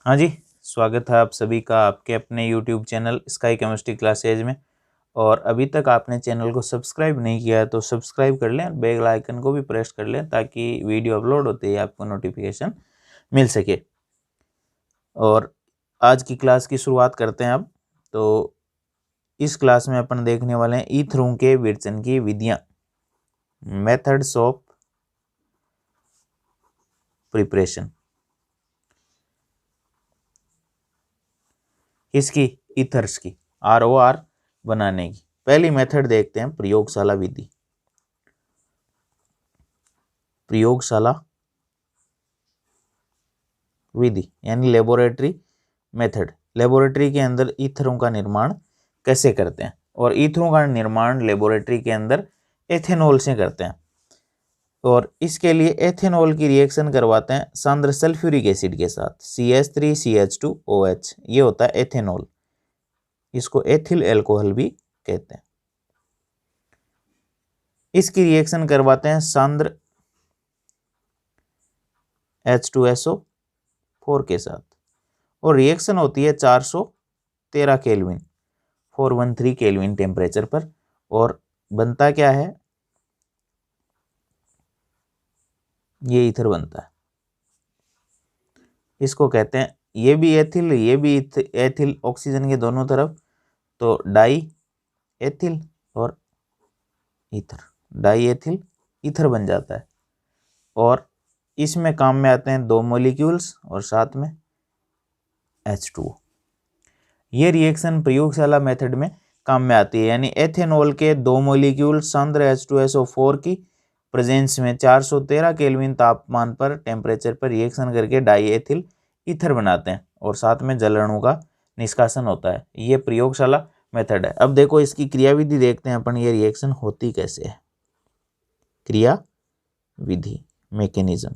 हाँ जी, स्वागत है आप सभी का आपके अपने YouTube channel sky chemistry classes में। और अभी तक आपने चैनल को सब्सक्राइब नहीं किया है तो सब्सक्राइब कर लें, बेल आइकन को भी प्रेस कर लें ताकि वीडियो अपलोड होते ही आपको नोटिफिकेशन मिल सके। और आज की क्लास की शुरुआत करते हैं अब। तो इस क्लास में अपन देखने वाले हैं ईथरों के विरचन की विधियाँ, मेथड्स ऑफ प्रिपरेशन। इसकी ईथर्स की ROR बनाने की पहली मेथड देखते हैं, प्रयोगशाला विधि। प्रयोगशाला विधि यानी लेबोरेटरी मेथड। लेबोरेटरी के अंदर ईथरों का निर्माण कैसे करते हैं, और ईथरों का निर्माण लेबोरेटरी के अंदर एथेनॉल से करते हैं। और इसके लिए एथेनॉल की रिएक्शन करवाते हैं सांद्र सल्फ्यूरिक एसिड के साथ, CH3CH2OH। ये होता है एथेनॉल, इसको एथिल एल्कोहल भी कहते हैं। इसकी रिएक्शन करवाते हैं सांद्र H2SO4 के साथ, और रिएक्शन होती है 413 केल्विन 413 केल्विन टेम्परेचर पर। और बनता क्या है, ये ईथर बनता है। इसको कहते हैं, ये भी एथिल ये भी एथिल, ऑक्सीजन के दोनों तरफ, तो डाई एथिल और ईथर, डाई एथिल ईथर बन जाता है। और इसमें काम में आते हैं दो मॉलिक्यूल्स और साथ में H2O। ये रिएक्शन प्रयोगशाला मेथड में काम में आती है, यानी एथेनॉल के दो मॉलिक्यूल सांद्र H2SO4 की प्रेजेंस में 413 केल्विन तापमान पर टेम्परेचर पर रिएक्शन करके डाई एथिल ईथर बनाते हैं, और साथ में जल अणु का निष्कासन होता है। ये प्रयोगशाला मेथड है। अब देखो इसकी क्रियाविधि देखते हैं अपन, ये रिएक्शन होती कैसे है। क्रिया विधि, मैकेनिज्म।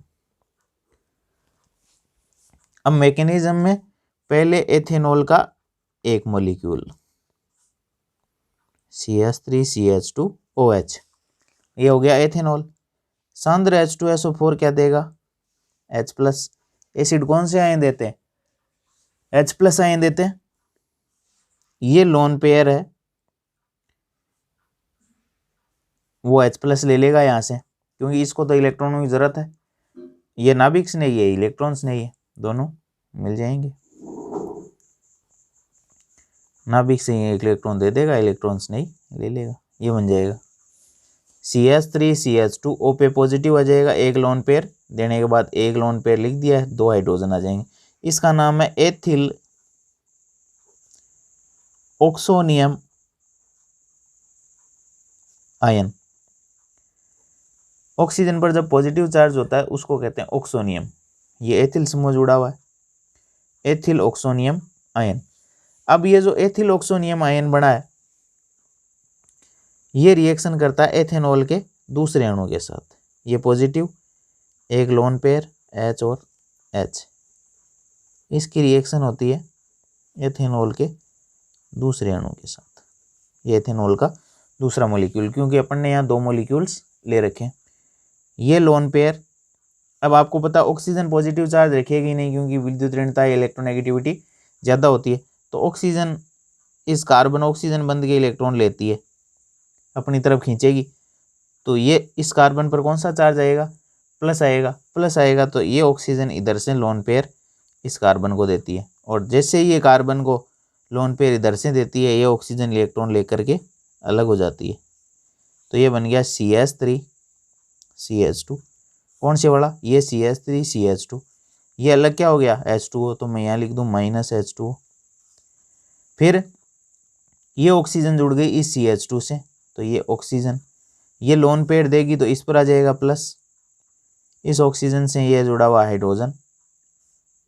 अब मैकेनिज्म में पहले एथेनॉल का एक मॉलिक्यूल CH3CH2OH, ये हो गया एथेनॉल। सांद्र H2SO4 क्या देगा, H+। एसिड कौन से आयन देते हैं, H+ आयन देते हैं। ये लोन पेयर है, वो H+ ले लेगा यहाँ से, क्योंकि इसको तो इलेक्ट्रॉनों की जरूरत है। ये नाभिक नहीं है, इलेक्ट्रॉन्स नहीं है, दोनों मिल जाएंगे। नाभिक से इलेक्ट्रॉन दे देगा, इलेक्ट्रॉन्स नहीं ले लेगा, ये बन जाएगा CH3CH2O पे पॉजिटिव आ जाएगा। एक लोन पेयर देने के बाद एक लोन पेयर लिख दिया है, दो हाइड्रोजन आ जाएंगे। इसका नाम है एथिल ऑक्सोनियम आयन। ऑक्सीजन पर जब पॉजिटिव चार्ज होता है उसको कहते हैं ऑक्सोनियम। ये एथिल समूह जुड़ा हुआ है, एथिल ऑक्सोनियम आयन। अब ये जो एथिल ऑक्सोनियम आयन बना है, ये रिएक्शन करता है एथेनॉल के दूसरे अणु के साथ। ये पॉजिटिव, एक लोन पेयर H और H, इसकी रिएक्शन होती है एथेनॉल के दूसरे अणु के साथ। ये एथेनॉल का दूसरा मॉलिक्यूल, क्योंकि अपन ने यहाँ दो मॉलिक्यूल्स ले रखे हैं। ये लोन पेयर, अब आपको पता ऑक्सीजन पॉजिटिव चार्ज रखेगी नहीं, क्योंकि विद्युत ऋणता इलेक्ट्रोनेगेटिविटी ज़्यादा होती है। तो ऑक्सीजन, इस कार्बन ऑक्सीजन बंध के इलेक्ट्रॉन लेती है, अपनी तरफ खींचेगी। तो ये इस कार्बन पर कौन सा चार्ज आएगा, प्लस आएगा। प्लस आएगा तो ये ऑक्सीजन इधर से लोन पेयर इस कार्बन को देती है, और जैसे ही ये कार्बन को लोन पेयर इधर से देती है, ये ऑक्सीजन इलेक्ट्रॉन लेकर के अलग हो जाती है। तो ये बन गया CH3CH2। कौन से वाला, ये CH3CH2। ये अलग क्या हो गया, H2O, तो मैं यहाँ लिख दूँ -H2O। फिर ये ऑक्सीजन जुड़ गई इस CH2 से, तो ये ऑक्सीजन, ये लोन पेयर देगी तो इस पर आ जाएगा प्लस। इस ऑक्सीजन से ये जुड़ा हुआ हाइड्रोजन,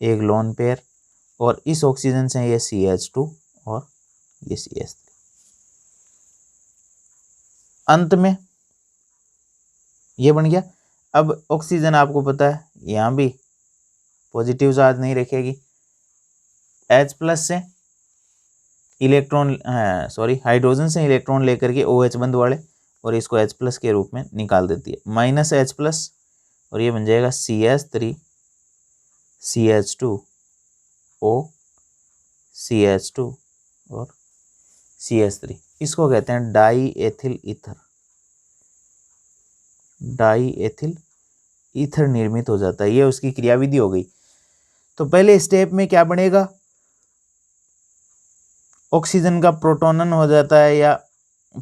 एक लोन पेयर, और इस ऑक्सीजन से ये CH2 और ये CH3। अंत में ये बन गया। अब ऑक्सीजन आपको पता है यहाँ भी पॉजिटिव चार्ज नहीं रखेगी, H+ से इलेक्ट्रॉन, हाइड्रोजन से इलेक्ट्रॉन लेकर के OH बंध वाले, और इसको H+ के रूप में निकाल देती है, -H+, और ये बन जाएगा CH3CH2 CH2 और CH3। इसको कहते हैं die ethyl ether. Die ethyl ether निर्मित हो जाता है। ये उसकी क्रियाविधि हो गई। तो पहले स्टेप में क्या बनेगा, ऑक्सीजन का प्रोटोनन हो जाता है या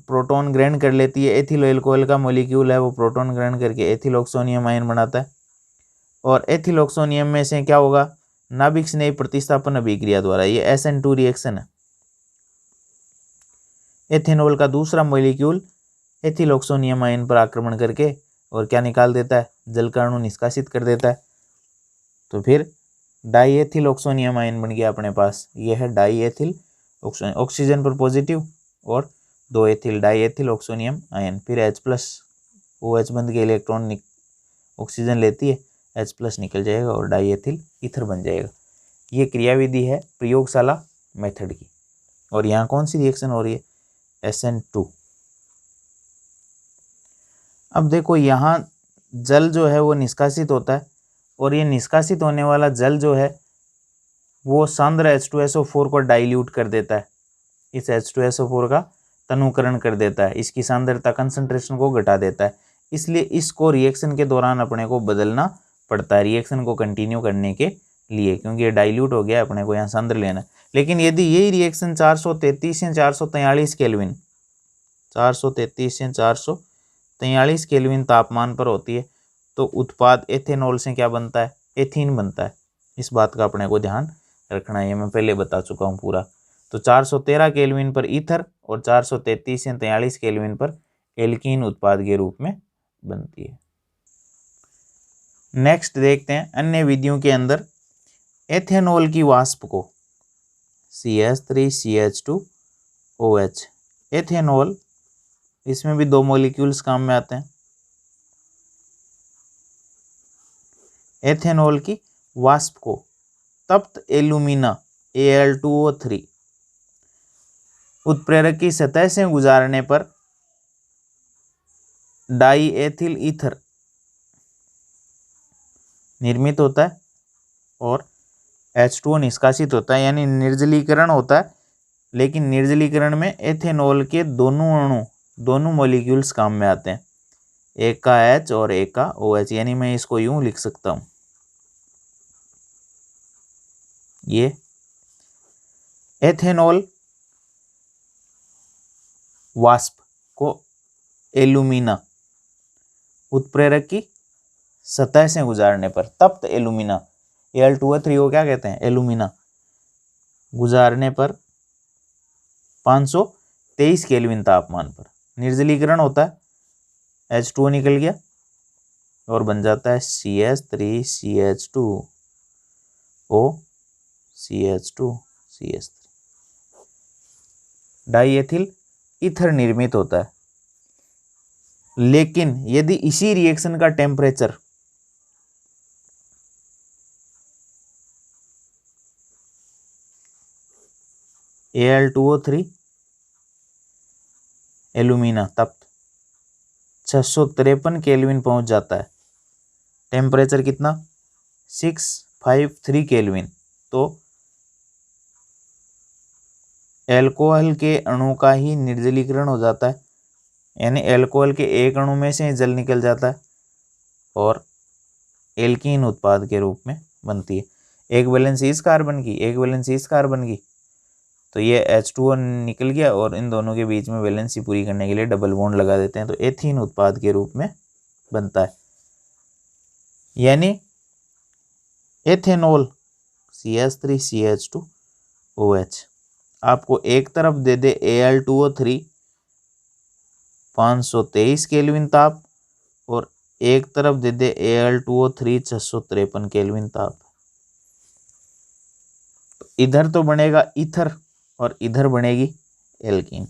प्रोटॉन ग्रहण कर लेती है। एथिल अल्कोहल का मॉलिक्यूल है, वो प्रोटॉन ग्रहण करके एथिलोक्सोनियम आयन बनाता है। और एथिलोक्सोनियम में से क्या होगा, नाभिक स्नेही प्रतिस्थापन अभिक्रिया द्वारा, ये SN2 रिएक्शन है। एथेनॉल का दूसरा मॉलिक्यूल एथिलोक्सोनियम आयन पर आक्रमण करके और क्या निकाल देता है, जल का अणु निष्कासित कर देता है। तो फिर डाईएथिलोक्सोनियम आयन बन गया अपने पास। यह है डाईएथिल ऑक्सीजन पर पॉजिटिव और 2 एथिल डाईएथिल ऑक्सोनियम आयन। फिर H+ OH बंध के इलेक्ट्रॉन ऑक्सीजन लेती है, H+ निकल जाएगा और डाईएथिल ईथर बन जाएगा। ये क्रियाविधि है प्रयोगशाला मेथड की। और यहाँ कौन सी रिएक्शन हो रही है, SN2। अब देखो यहाँ जल जो है वो निष्कासित होता है और ये निष्कासित होने वाला जल जो है वो सांद्र H2SO4 को डाइल्यूट कर देता है। इस H2SO4 का तनुकरण कर देता है, इसकी सांद्रता कंसंट्रेशन को घटा देता है। इसलिए इसको रिएक्शन के दौरान अपने को बदलना पड़ता है रिएक्शन को कंटिन्यू करने के लिए, क्योंकि ये डाइल्यूट हो गया, अपने को यहाँ सांद्र लेना है। लेकिन यदि यही रिएक्शन 433 से 443 केल्विन 433 से 443 केल्विन तापमान पर होती है तो उत्पाद एथेनॉल से क्या बनता है, एथीन बनता है। इस बात का अपने को ध्यान रखना है, ये मैं पहले बता चुका हूँ पूरा। तो 413 केल्विन पर ईथर और 433 से 43 केल्विन पर एल्कीन उत्पाद के रूप में बनती है। नेक्स्ट देखते हैं अन्य विधियों के अंदर एथेनॉल की वाष्प को CH3CH2OH। एथेनॉल, इसमें भी 2 मॉलिक्यूल्स काम में आते हैं। एथेनॉल की वाष्प को तप्त एल्यूमिना Al2O3 उत्प्रेरक की सतह से गुजारने पर डाई एथिल ईथर निर्मित होता है और H2O निष्कासित होता है, यानी निर्जलीकरण होता है। लेकिन निर्जलीकरण में एथेनॉल के दोनों मॉलिक्यूल्स काम में आते हैं, एक का H और एक का OH। यानी मैं इसको यूं लिख सकता हूं, ये एथेनॉल वाष्प को एल्यूमिना उत्प्रेरक की सतह से गुजारने पर, तप्त एल्यूमिना Al2O3 को क्या कहते हैं, एल्यूमिना, गुजारने पर 523 केल्विन तापमान पर निर्जलीकरण होता है, H2O निकल गया और बन जाता है CH3CH2O CH2CH3 डाईएथिल ईथर निर्मित होता है। लेकिन यदि इसी रिएक्शन का टेम्परेचर Al2O3 एल्यूमिना तप्त 653 केल्विन पहुंच जाता है, टेम्परेचर कितना 653 केल्विन, तो एल्कोहल के अणु का ही निर्जलीकरण हो जाता है। यानी एल्कोहल के एक अणु में से जल निकल जाता है और एल्कीन उत्पाद के रूप में बनती है। एक वैलेंसी इस कार्बन की, एक वैलेंसी इस कार्बन की, तो ये H2O निकल गया और इन दोनों के बीच में वैलेंसी पूरी करने के लिए डबल बॉन्ड लगा देते हैं, तो एथीन उत्पाद के रूप में बनता है। यानी एथेनॉल CH3CH2OH आपको एक तरफ दे दे Al2O3 523 केल्विन ताप और एक तरफ दे दे Al2O3 653 केल्विन ताप, तो इधर तो बनेगा ईथर और इधर बनेगी एल्कीन।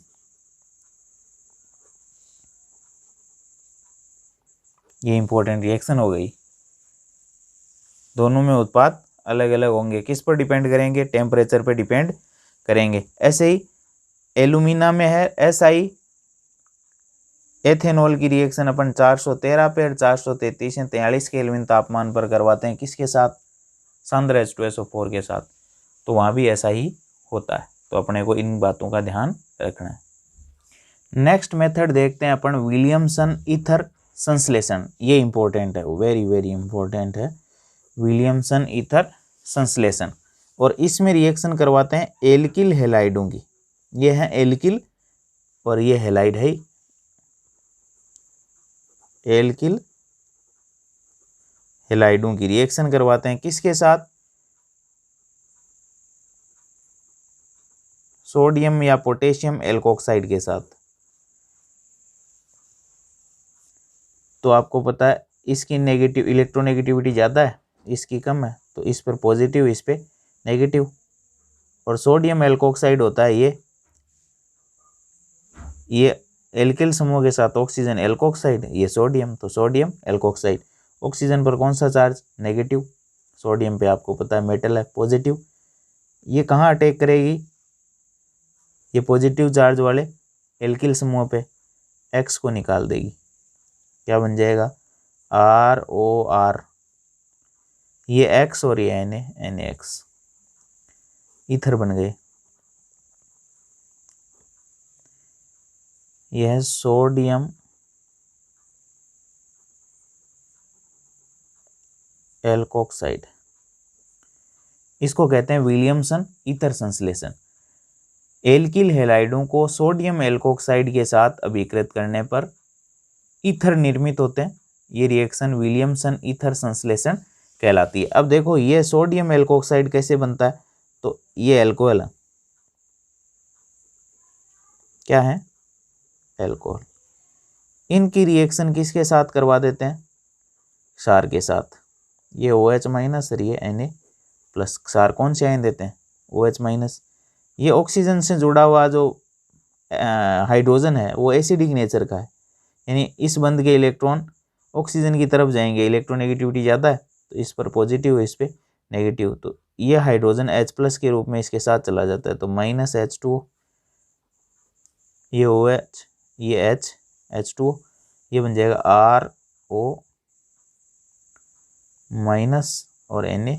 ये इंपॉर्टेंट रिएक्शन हो गई। दोनों में उत्पाद अलग अलग होंगे, किस पर डिपेंड करेंगे, टेम्परेचर पर डिपेंड करेंगे। ऐसे ही एल्यूमिना में है SI एथेनॉल की रिएक्शन अपन 413 पे और 433 से 43 केल्विन तापमान पर करवाते हैं, किसके साथ, सांद्र H2SO4 के साथ। तो वहाँ भी ऐसा ही होता है। तो अपने को इन बातों का ध्यान रखना है। नेक्स्ट मेथड देखते हैं अपन, विलियमसन ईथर संश्लेषण। ये इंपॉर्टेंट है, वेरी वेरी इंपॉर्टेंट है, विलियमसन ईथर संश्लेषण। और इसमें रिएक्शन करवाते हैं एल्किल हैलाइडों की। ये है एल्किल और ये हैलाइड है, एल्किल हैलाइडों की रिएक्शन करवाते हैं किसके साथ, सोडियम या पोटेशियम एल्कोक्साइड के साथ। तो आपको पता है इसकी नेगेटिव इलेक्ट्रोनेगेटिविटी ज़्यादा है, इसकी कम है, तो इस पर पॉजिटिव, इस पे नेगेटिव। और सोडियम एल्कोक्साइड होता है ये एल्किल समूह के साथ ऑक्सीजन एल्कोक्साइड, ये सोडियम, तो सोडियम एल्कोक्साइड। ऑक्सीजन पर कौन सा चार्ज, नेगेटिव। सोडियम पे आपको पता है मेटल है, पॉजिटिव। ये कहाँ अटैक करेगी, ये पॉजिटिव चार्ज वाले एल्किल समूह पे, एक्स को निकाल देगी। क्या बन जाएगा, ROR, ये एक्स और ये NaX, ईथर बन गए। यह है सोडियम एल्कोक्साइड, इसको कहते हैं विलियमसन ईथर संश्लेषण। एल्किल हैलाइडों को सोडियम एल्कोक्साइड के साथ अभिकृत करने पर ईथर निर्मित होते हैं। ये रिएक्शन विलियमसन ईथर संश्लेषण कहलाती है। अब देखो ये सोडियम एल्कोक्साइड कैसे बनता है, तो ये एल्कोहल है, क्या है, एल्कोहल। इनकी रिएक्शन किसके साथ करवा देते हैं, क्षार के साथ। ये OH माइनस और ये Na प्लस। क्षार कौन से आयन देते हैं, OH माइनस। ये ऑक्सीजन से जुड़ा हुआ जो हाइड्रोजन है वो एसिडिक नेचर का है, यानी इस बंध के इलेक्ट्रॉन ऑक्सीजन की तरफ जाएंगे, इलेक्ट्रोनेगेटिविटी ज़्यादा है, तो इस पर पॉजिटिव, इस पे नेगेटिव। तो ये हाइड्रोजन H प्लस के रूप में इसके साथ चला जाता है, तो माइनस H2O, ये OH, ये H2O, ये बन जाएगा RO माइनस और Na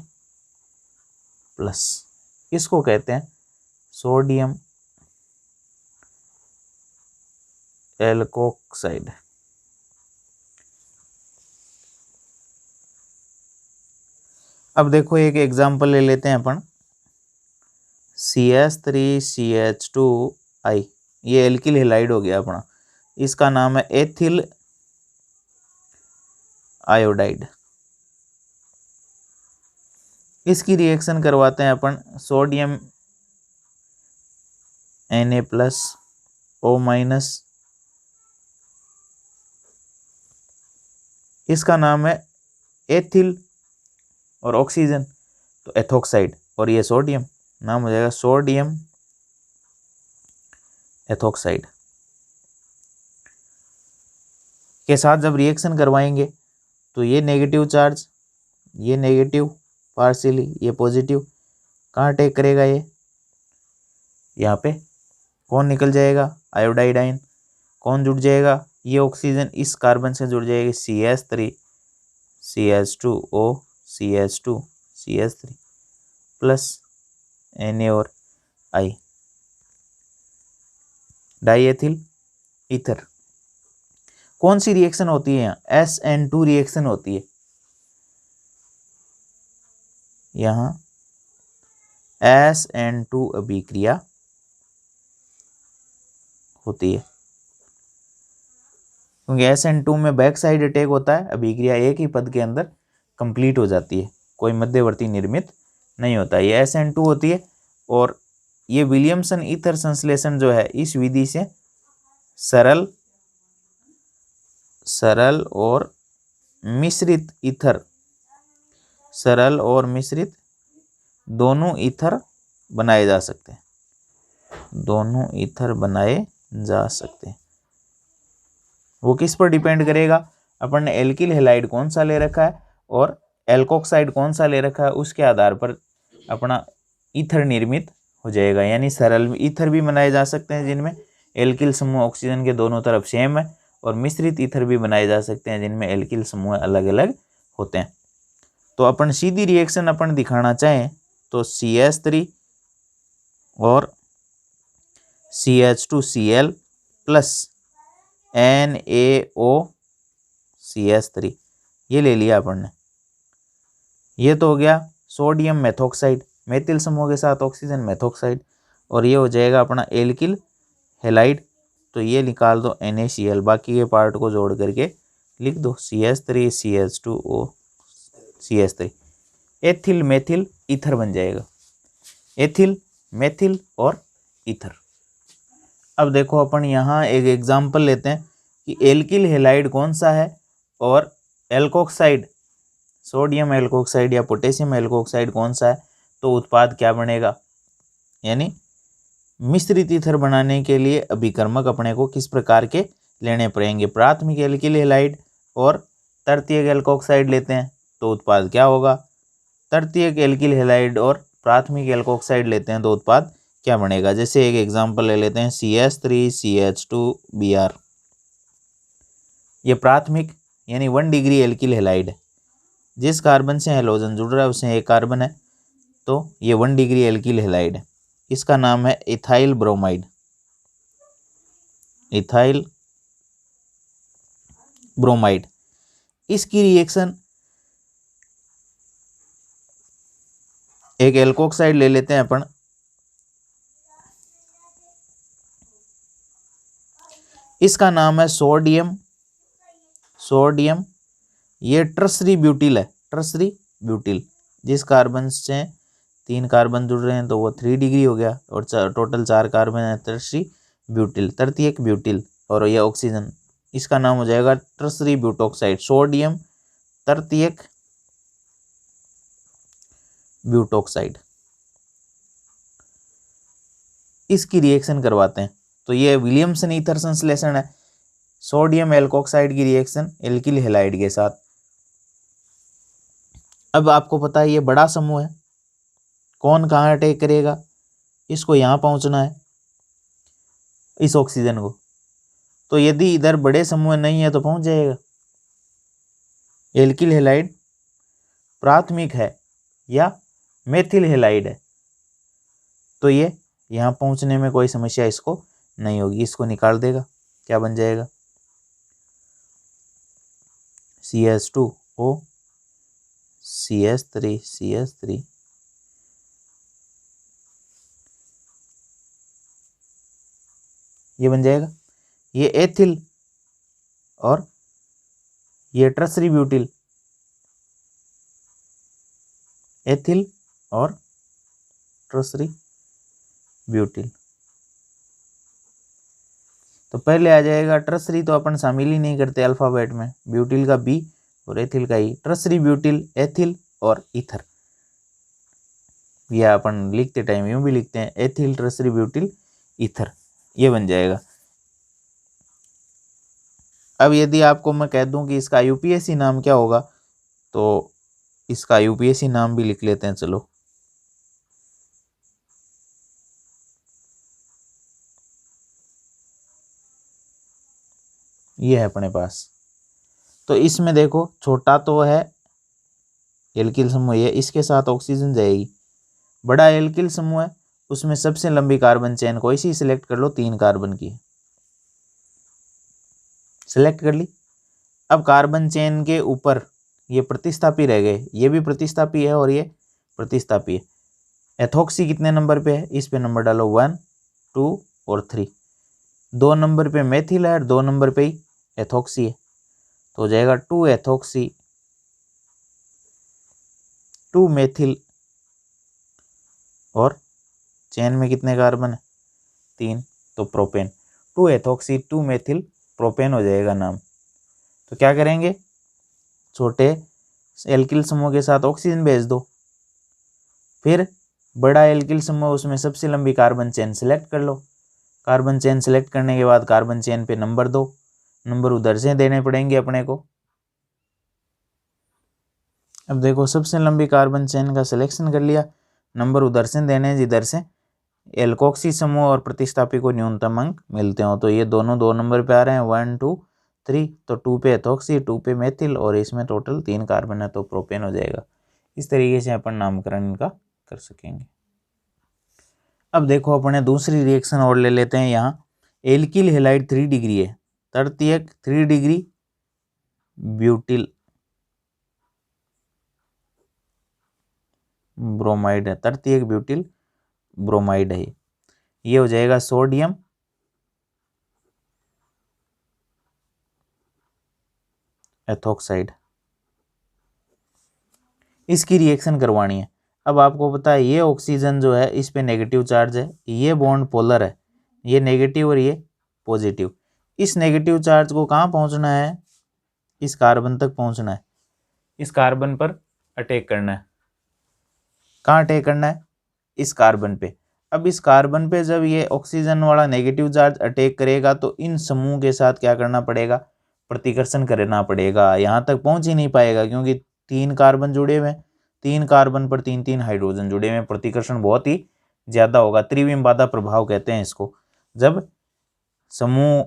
प्लस। इसको कहते हैं सोडियम एल्कोक्साइड। अब देखो एक एग्जांपल ले लेते हैं अपन, CH3CH2I, ये एल्किल हैलाइड हो गया अपना, इसका नाम है एथिल आयोडाइड। इसकी रिएक्शन करवाते हैं अपन sodium Na plus O minus, इसका नाम है एथिल और ऑक्सीजन तो एथोक्साइड, और ये सोडियम, नाम हो जाएगा सोडियम एथोक्साइड। के साथ जब रिएक्शन करवाएंगे तो ये नेगेटिव चार्ज, ये नेगेटिव पार्शियली, ये पॉजिटिव, कहाँ अटैक करेगा, ये यहाँ पे कौन निकल जाएगा, आयोडाइड आयन। कौन जुड़ जाएगा, ये ऑक्सीजन इस कार्बन से जुड़ जाएगी, CH3 CH2O CH2 CH3 plus Na और I, डाईएथिल ईथर। कौन सी रिएक्शन होती है यहाँ, SN2 रिएक्शन होती है। यहाँ SN2 अभिक्रिया होती है, क्योंकि SN2 में बैक साइड अटैक होता है, अभिक्रिया एक ही पद के अंदर कंप्लीट हो जाती है, कोई मध्यवर्ती निर्मित नहीं होता, ये SN2 होती है। और ये विलियमसन ईथर संश्लेषण जो है, इस विधि से सरल और मिश्रित ईथर, सरल और मिश्रित दोनों ईथर बनाए जा सकते हैं, दोनों ईथर बनाए जा सकते हैं। वो किस पर डिपेंड करेगा, अपन ने एल्किल हैलाइड कौन सा ले रखा है और एल्कोक्साइड कौन सा ले रखा है, उसके आधार पर अपना ईथर निर्मित हो जाएगा। यानी सरल ईथर भी बनाए जा सकते हैं जिनमें एल्किल समूह ऑक्सीजन के दोनों तरफ सेम है, और मिश्रित ईथर भी बनाए जा सकते हैं जिनमें एल्किल समूह अलग अलग होते हैं। तो अपन सीधी रिएक्शन अपन दिखाना चाहें तो CH3 और CH2Cl प्लस NaOCH3, ये ले लिया अपन ने। ये तो हो गया सोडियम मेथोक्साइड, मेथिल समूह के साथ ऑक्सीजन मेथोक्साइड, और ये हो जाएगा अपना एल्किल हेलाइड। तो ये निकाल दो NaCl, बाकी के पार्ट को जोड़ करके लिख दो CH3 CH2O CH3, ethyl methyl ether बन जाएगा, एथिल मेथिल और ईथर। अब देखो अपन यहाँ एक एग्जाम्पल लेते हैं कि एल्किल हेलाइड कौन सा है और एल्कोक्साइड, सोडियम एल्कोक्साइड या पोटेशियम एल्कोक्साइड कौन सा है, तो उत्पाद क्या बनेगा। यानी मिश्रित ईथर बनाने के लिए अभिकर्मक अपने को किस प्रकार के लेने पड़ेंगे। प्राथमिक एल्किल हेलाइड और तृतीयक एल्कोक्साइड लेते हैं तो उत्पाद क्या होगा। तृतीयक एल्किल हेलाइड और प्राथमिक एल्कोक्साइड लेते हैं तो उत्पाद क्या बनेगा। जैसे एक एग्जांपल ले लेते हैं CH3 CH2Br, ये प्राथमिक यानी 1 डिग्री एल्किल हेलाइड है। जिस कार्बन से हैलोजन जुड़ रहा है उसमें एक कार्बन है, तो ये 1 डिग्री एल्किल हेलाइड है। इसका नाम है इथाइल ब्रोमाइड, इथाइल ब्रोमाइड। इसकी रिएक्शन एक एल्कोक्साइड ले लेते हैं अपन, इसका नाम है सोडियम, सोडियम ये ट्रसरी ब्यूटिल है, ट्रसरी ब्यूटिल। जिस कार्बन से 3 कार्बन जुड़ रहे हैं तो वो 3 डिग्री हो गया, और टोटल 4 कार्बन है, ट्रसरी ब्यूटिल, तृतीयक ब्यूटिल, और यह ऑक्सीजन, इसका नाम हो जाएगा ट्रसरी ब्यूटोक्साइड, सोडियम तृतीयक ब्यूटोक्साइड। इसकी रिएक्शन करवाते हैं तो ये विलियमसन ईथर संश्लेषण है, सोडियम एल्कोक्साइड की रिएक्शन एल्किल हेलाइड के साथ। अब आपको पता है ये बड़ा समूह है, कौन कहाँ अटैक करेगा, इसको यहाँ पहुँचना है इस ऑक्सीजन को, तो यदि इधर बड़े समूह नहीं है तो पहुँच जाएगा। एल्किल हेलाइड प्राथमिक है या मेथिल हेलाइड है तो ये यहाँ पहुँचने में कोई समस्या इसको नहीं होगी, इसको निकाल देगा, क्या बन जाएगा CH2O CH3 CH3, ये बन जाएगा। ये एथिल और ये ट्रसरी ब्यूटिल, एथिल और ट्रसरी ब्यूटिल। तो पहले आ जाएगा ट्रसरी, तो अपन शामिल ही नहीं करते अल्फाबेट में, ब्यूटिल का B और एथिल का E, ट्रसरी ब्यूटिल एथिल और ईथर, या अपन लिखते टाइम यूं भी लिखते हैं एथिल ट्रसरी ब्यूटिल ईथर, ये बन जाएगा। अब यदि आपको मैं कह दूं कि इसका UPSC नाम क्या होगा, तो इसका UPSC नाम भी लिख लेते हैं, चलो। ये है अपने पास, तो इसमें देखो छोटा तो है एल्किल समूह, ये इसके साथ ऑक्सीजन जाएगी। बड़ा एल्किल समूह है, उसमें सबसे लंबी कार्बन चेन कोई सी सिलेक्ट कर लो, 3 कार्बन की सिलेक्ट कर ली। अब कार्बन चेन के ऊपर ये प्रतिस्थापी रह गए, ये भी प्रतिस्थापी है और ये प्रतिस्थापी है। एथॉक्सी कितने नंबर पे है, इस पे नंबर डालो 1 2 और 3। 2 नंबर पे मेथिल है और 2 नंबर पे ही एथॉक्सी है, तो हो जाएगा 2 एथॉक्सी 2 मेथिल, और चेन में कितने कार्बन है 3, तो प्रोपेन, 2 एथॉक्सी 2 मेथिल प्रोपेन हो जाएगा नाम। तो क्या करेंगे, छोटे एल्किल समूह के साथ ऑक्सीजन भेज दो, फिर बड़ा एल्किल समूह उसमें सबसे लंबी कार्बन चेन सिलेक्ट कर लो। कार्बन चेन सिलेक्ट करने के बाद कार्बन चेन पे नंबर दो, नंबर उधर से देने पड़ेंगे अपने को। अब देखो सबसे लंबी कार्बन चेन का सिलेक्शन कर लिया, नंबर उधर से देने जिधर से एल्कोक्सी समूह और प्रतिस्थापी को न्यूनतम अंक मिलते हो। तो ये दोनों 2 नंबर पे आ रहे हैं 1 2 3, तो 2 पे एथॉक्सी 2 पे मेथिल, और इसमें टोटल 3 कार्बन है तो प्रोपेन हो जाएगा। इस तरीके से अपन नामकरण इनका कर सकेंगे। अब देखो अपने दूसरी रिएक्शन और ले लेते हैं। यहाँ एल्किल हेलाइड 3 डिग्री है, तृतीयक 3 डिग्री ब्यूटिल ब्रोमाइड है, तृतीयक ब्यूटिल ब्रोमाइड है। ये हो जाएगा सोडियम एथोक्साइड। इसकी रिएक्शन करवानी है। अब आपको पता है ये ऑक्सीजन जो है इस पे नेगेटिव चार्ज है, ये बॉन्ड पोलर है, ये नेगेटिव और ये पॉजिटिव। इस नेगेटिव चार्ज को कहाँ पहुंचना है, इस कार्बन तक पहुंचना है, इस कार्बन पर अटैक करना है। कहाँ अटैक करना है, इस कार्बन पे। अब इस कार्बन पे जब ये ऑक्सीजन वाला नेगेटिव चार्ज अटैक करेगा तो इन समूह के साथ क्या करना पड़ेगा, प्रतिकर्षण करना पड़ेगा। यहाँ तक पहुंच ही नहीं पाएगा क्योंकि 3 कार्बन जुड़े हुए हैं, 3 कार्बन पर 3 हाइड्रोजन जुड़े हुए हैं, प्रतिकर्षण बहुत ही ज्यादा होगा। त्रिविम बाधा प्रभाव कहते हैं इसको, जब समूह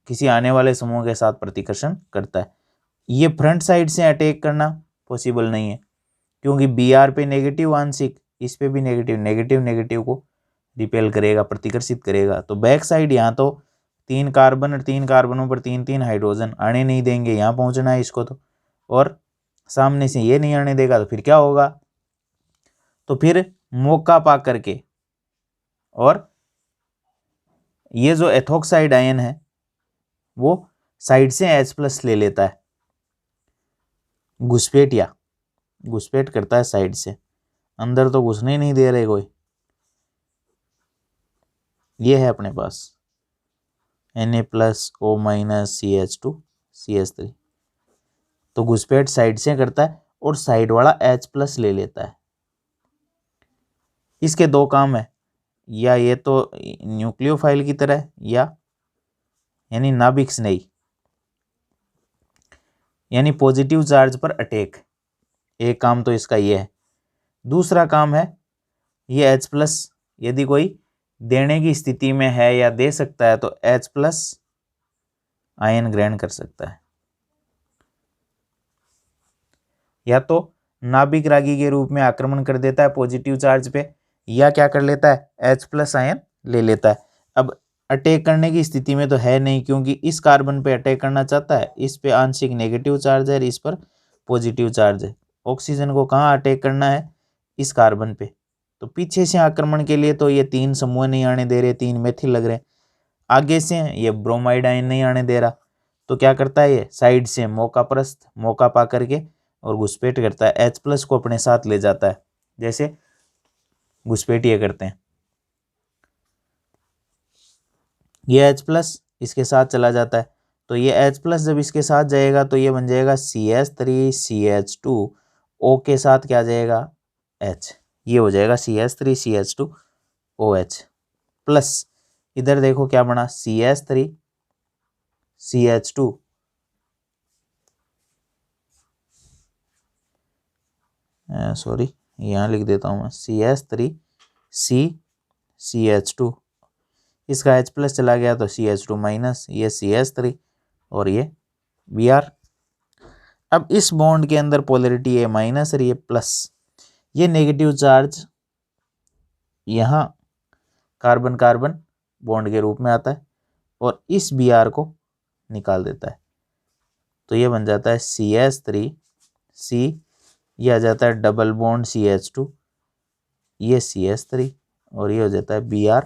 किसी आने वाले समूह के साथ प्रतिकर्षण करता है। ये फ्रंट साइड से अटैक करना पॉसिबल नहीं है क्योंकि Br पे नेगेटिव आंशिक, इस पे भी नेगेटिव, नेगेटिव नेगेटिव को रिपेल करेगा, प्रतिकर्षित करेगा। तो बैक साइड यहाँ तो 3 कार्बन और 3 कार्बनों पर 3 हाइड्रोजन आने नहीं देंगे, यहाँ पहुंचना है इसको तो, और सामने से ये नहीं आने देगा तो फिर क्या होगा, तो फिर मौका पा करके और ये जो एथोक्साइड आयन है वो साइड से H+ ले लेता है, घुसपैठ या घुसपैठ करता है साइड से, अंदर तो घुसने ही नहीं दे रहे कोई। ये है अपने पास Na+O- CH2 CH3, तो घुसपैठ साइड से करता है और साइड वाला H+ ले लेता है। इसके 2 काम है, या ये तो न्यूक्लियोफाइल की तरह है, या यानी नाभिक स्नेही, यानी पॉजिटिव चार्ज पर अटैक। एक काम तो इसका ये है। दूसरा काम है ये H+ यदि कोई देने की स्थिति में है या दे सकता है तो H+ आयन ग्रहण कर सकता है, या तो नाभिक रागी के रूप में आक्रमण कर देता है पॉजिटिव चार्ज पे, या क्या कर लेता है H+ आयन ले लेता है। अब अटैक करने की स्थिति में तो है नहीं क्योंकि इस कार्बन पे अटैक करना चाहता है, इस पे आंशिक नेगेटिव चार्ज है और इस पर पॉजिटिव चार्ज है। ऑक्सीजन को कहाँ अटैक करना है, इस कार्बन पे। तो पीछे से आक्रमण के लिए तो ये 3 समूह नहीं आने दे रहे, 3 मेथिल लग रहे हैं। आगे से ये ब्रोमाइड आयन नहीं आने दे रहा, तो क्या करता है ये साइड से मौकाप्रस्त, मौका पा करके और घुसपैठ करता है, H+ को अपने साथ ले जाता है, जैसे घुसपैठ ये करते हैं। ये H+ इसके साथ चला जाता है, तो ये H+ जब इसके साथ जाएगा तो ये बन जाएगा CH3 CH2, O के साथ क्या जाएगा H, ये हो जाएगा CH3 CH2 OH प्लस, इधर देखो क्या बना CH3 CH2 सॉरी यहाँ लिख देता हूँ मैं CH3 CH2, इसका H+ चला गया तो CH2-, ये CH3 और ये Br। अब इस बॉन्ड के अंदर पोलैरिटी है माइनस और ये प्लस, ये नेगेटिव चार्ज यहाँ कार्बन कार्बन बॉन्ड के रूप में आता है और इस Br को निकाल देता है, तो ये बन जाता है CH3 C, ये आ जाता है डबल बॉन्ड CH2, ये CH3 और ये हो जाता है Br-,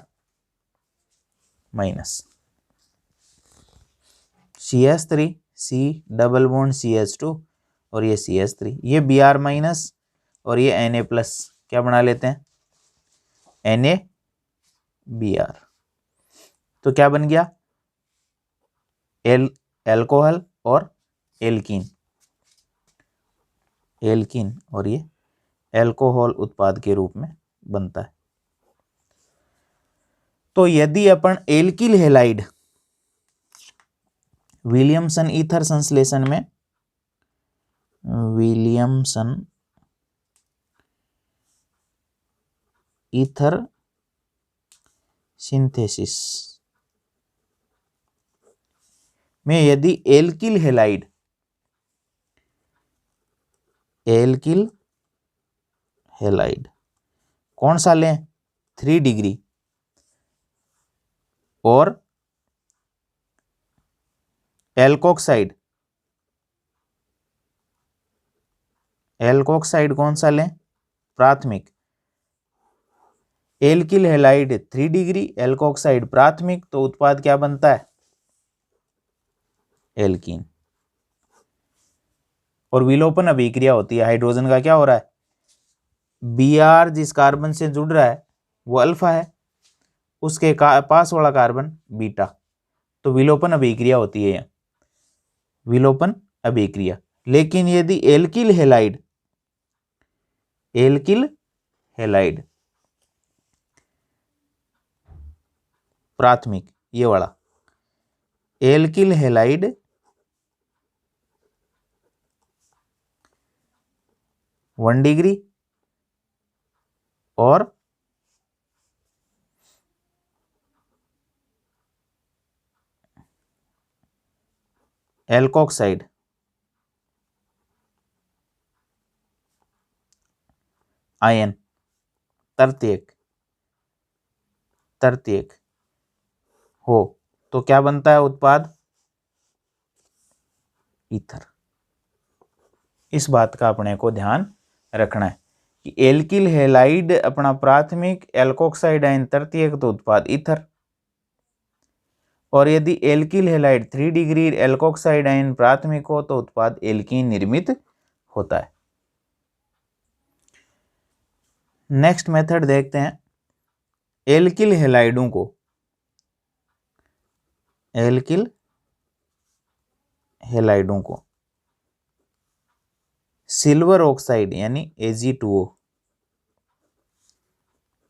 CH3 C double bond CH2 और ये CH3, ये Br- और ये Na+, क्या बना लेते हैं NaBr। तो क्या बन गया एल्कोहल और एल्कीन, और ये एल्कोहल उत्पाद के रूप में बनता है। तो यदि अपन एल्किल हैलाइड विलियमसन ईथर संश्लेषण में, विलियमसन ईथर सिंथेसिस में यदि एल्किल हैलाइड कौन सा लें 3 डिग्री, और एल्कोक्साइड, एल्कोक्साइड कौन सा लें, प्राथमिक। एल्किल हैलाइड 3 डिग्री, एल्कोक्साइड प्राथमिक, तो उत्पाद क्या बनता है, एल्कीन। और विलोपन अभिक्रिया होती है, हाइड्रोजन का क्या हो रहा है, Br जिस कार्बन से जुड़ रहा है वो अल्फा है, उसके पास वाला कार्बन बीटा, तो विलोपन अभिक्रिया होती है, विलोपन अभिक्रिया। लेकिन यदि एल्किल हैलाइड, एल्किल हैलाइड प्राथमिक, ये वाला एल्किल हैलाइड 1 डिग्री और एल्कोक्साइड आयन तृतीयक हो, तो क्या बनता है उत्पाद, ईथर। इस बात का अपने को ध्यान रखना है कि एल्किल हैलाइड अपना प्राथमिक, एल्कोक्साइड आयन तृतीयक, तो उत्पाद ईथर। और यदि alkyl halide 3 degree, alkoxide ion प्राथमिक हो, तो उत्पाद एल्कीन निर्मित होता है। नेक्स्ट मेथड देखते हैं, एल्किल हैलाइडों को, एल्किल हैलाइडों को सिल्वर ऑक्साइड यानी Ag2O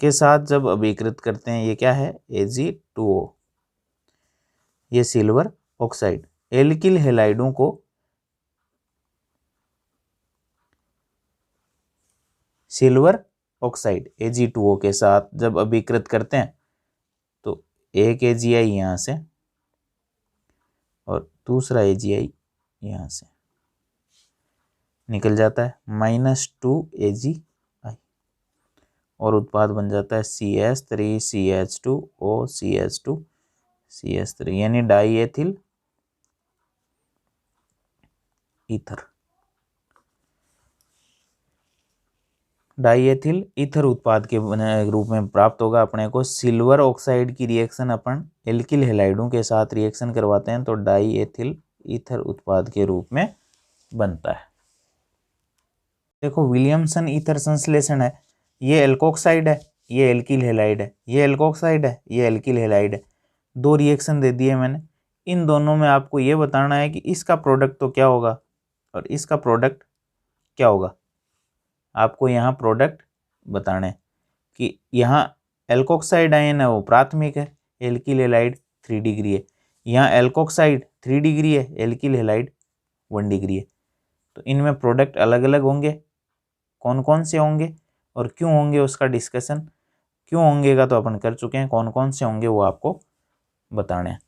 के साथ जब अभिकृत करते हैं, ये क्या है, Ag2O, ये सिल्वर ऑक्साइड। एल्किल हैलाइडों को सिल्वर ऑक्साइड Ag2O के साथ जब अभिकृत करते हैं, तो एक AgI यहाँ से और दूसरा AgI यहाँ से निकल जाता है, -2 AgI, और उत्पाद बन जाता है CH3CH2O CH2 CH3, यानी die ethyl ether. Die ethyl ether उत्पाद के रूप में प्राप्त होगा अपने को। सिल्वर ऑक्साइड की रिएक्शन अपन एल्किल हैलाइडों के साथ रिएक्शन करवाते हैं, तो डाई एथिल ईथर उत्पाद के रूप में बनता है। देखो विलियमसन ईथर संश्लेषण है, ये एल्कोक्साइड है, ये एल्किल हैलाइड है, ये एल्कोक्साइड है, ये एल्किल हैलाइड है, 2 रिएक्शन दे दिए मैंने। इन दोनों में आपको ये बताना है कि इसका प्रोडक्ट तो क्या होगा और इसका प्रोडक्ट क्या होगा। आपको यहाँ प्रोडक्ट बताना है कि यहाँ एल्कोक्साइड आयन है वो प्राथमिक है, एल्किल हैलाइड 3 डिग्री है, यहाँ एल्कोक्साइड 3 डिग्री है, एल्किल हैलाइड 1 डिग्री है, तो इनमें प्रोडक्ट अलग अलग होंगे, कौन कौन से होंगे और क्यों होंगे उसका डिस्कशन, क्यों होंगे का तो अपन कर चुके हैं, कौन कौन से होंगे वो आपको बताने हैं।